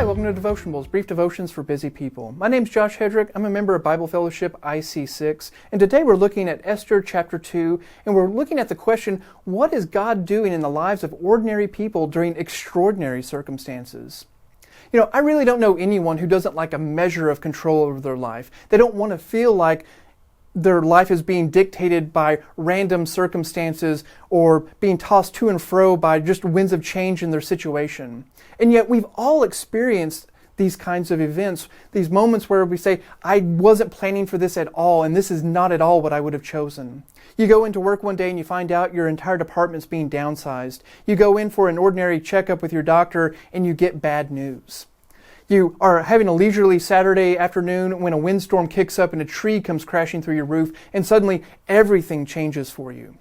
Hi, welcome to Devotionables, brief devotions for busy people. My name's Josh Hedrick. I'm a member of Bible Fellowship IC6, and today we're looking at Esther chapter 2, and we're looking at the question, what is God doing in the lives of ordinary people during extraordinary circumstances? You know, I really don't know anyone who doesn't like a measure of control over their life. They don't want to feel like their life is being dictated by random circumstances or being tossed to and fro by just winds of change in their situation. And yet we've all experienced these kinds of events, these moments where we say, I wasn't planning for this at all, and this is not at all what I would have chosen. You go into work one day and you find out your entire department's being downsized. You go in for an ordinary checkup with your doctor and you get bad news. You are having a leisurely Saturday afternoon when a windstorm kicks up and a tree comes crashing through your roof, and suddenly everything changes for you.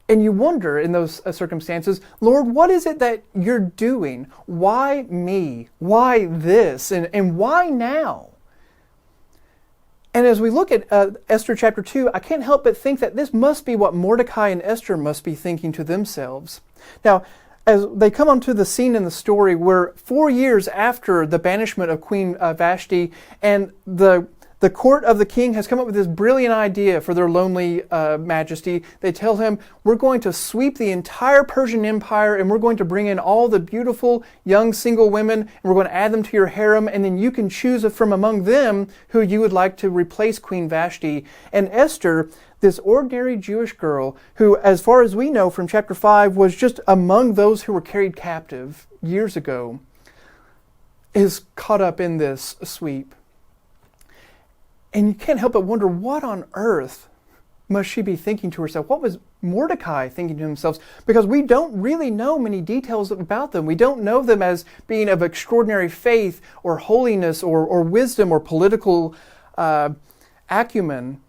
And you wonder in those circumstances, Lord, what is it that you're doing? Why me? Why this? And why now? And as we look at Esther chapter 2, I can't help but think that this must be what Mordecai and Esther must be thinking to themselves. Now, as they come onto the scene in the story, we're 4 years after the banishment of Queen Vashti, and the court of the king has come up with this brilliant idea for their lonely majesty. They tell him, we're going to sweep the entire Persian Empire, and we're going to bring in all the beautiful young single women, and we're going to add them to your harem, and then you can choose from among them who you would like to replace Queen Vashti. And Esther, this ordinary Jewish girl, who, as far as we know from chapter 5, was just among those who were carried captive years ago, is caught up in this sweep. And you can't help but wonder, what on earth must she be thinking to herself? What was Mordecai thinking to himself? Because we don't really know many details about them. We don't know them as being of extraordinary faith or holiness or wisdom or political acumen.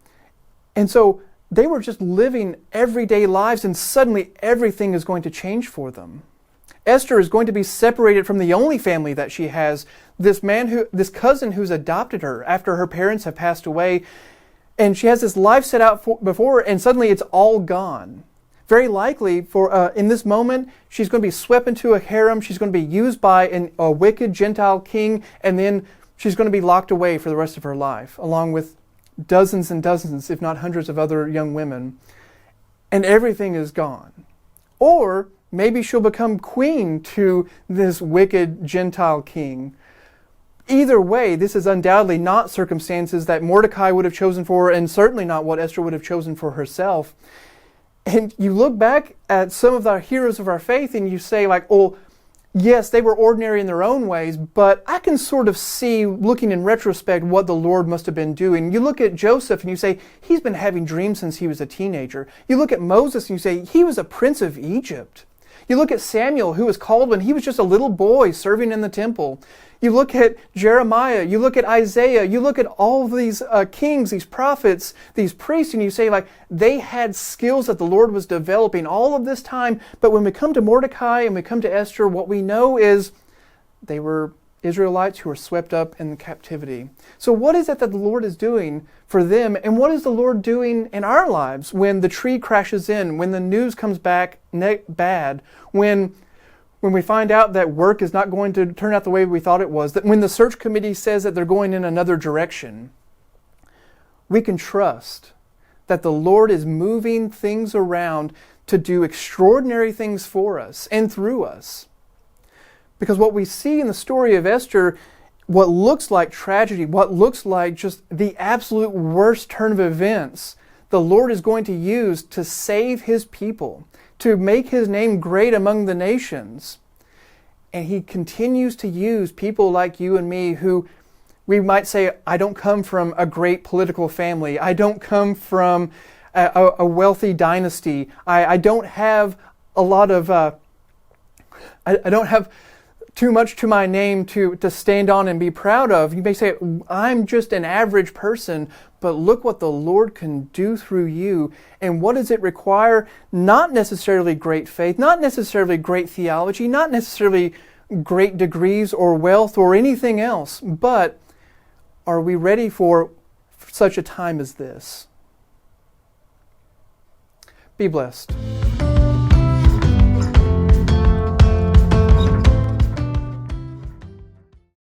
And so they were just living everyday lives, and suddenly everything is going to change for them. Esther is going to be separated from the only family that she has, this cousin who's adopted her after her parents have passed away. And she has this life set out before her, and suddenly it's all gone. Very likely, in this moment, she's going to be swept into a harem. She's going to be used by a wicked Gentile king, and then she's going to be locked away for the rest of her life, along with dozens and dozens, if not hundreds of other young women. And everything is gone. Or maybe she'll become queen to this wicked Gentile king. Either way, this is undoubtedly not circumstances that Mordecai would have chosen for her, and certainly not what Esther would have chosen for herself. And you look back at some of the heroes of our faith and you say, like, oh, yes, they were ordinary in their own ways, but I can sort of see, looking in retrospect, what the Lord must have been doing. You look at Joseph and you say, he's been having dreams since he was a teenager. You look at Moses and you say, he was a prince of Egypt. You look at Samuel, who was called when he was just a little boy serving in the temple. You look at Jeremiah, you look at Isaiah, you look at all of these kings, these prophets, these priests, and you say, like, they had skills that the Lord was developing all of this time. But when we come to Mordecai and we come to Esther, what we know is they were Israelites who were swept up in captivity. So what is it that the Lord is doing for them? And what is the Lord doing in our lives when the tree crashes in, when the news comes back bad, when we find out that work is not going to turn out the way we thought it was, that when the search committee says that they're going in another direction? We can trust that the Lord is moving things around to do extraordinary things for us and through us. Because what we see in the story of Esther, what looks like tragedy, what looks like just the absolute worst turn of events, the Lord is going to use to save His people, to make His name great among the nations. And He continues to use people like you and me who we might say, I don't come from a great political family. I don't come from a wealthy dynasty. I don't have a lot of... I don't have too much to my name to stand on and be proud of. You may say, I'm just an average person, but look what the Lord can do through you. And what does it require? Not necessarily great faith, not necessarily great theology, not necessarily great degrees or wealth or anything else, but are we ready for such a time as this? Be blessed.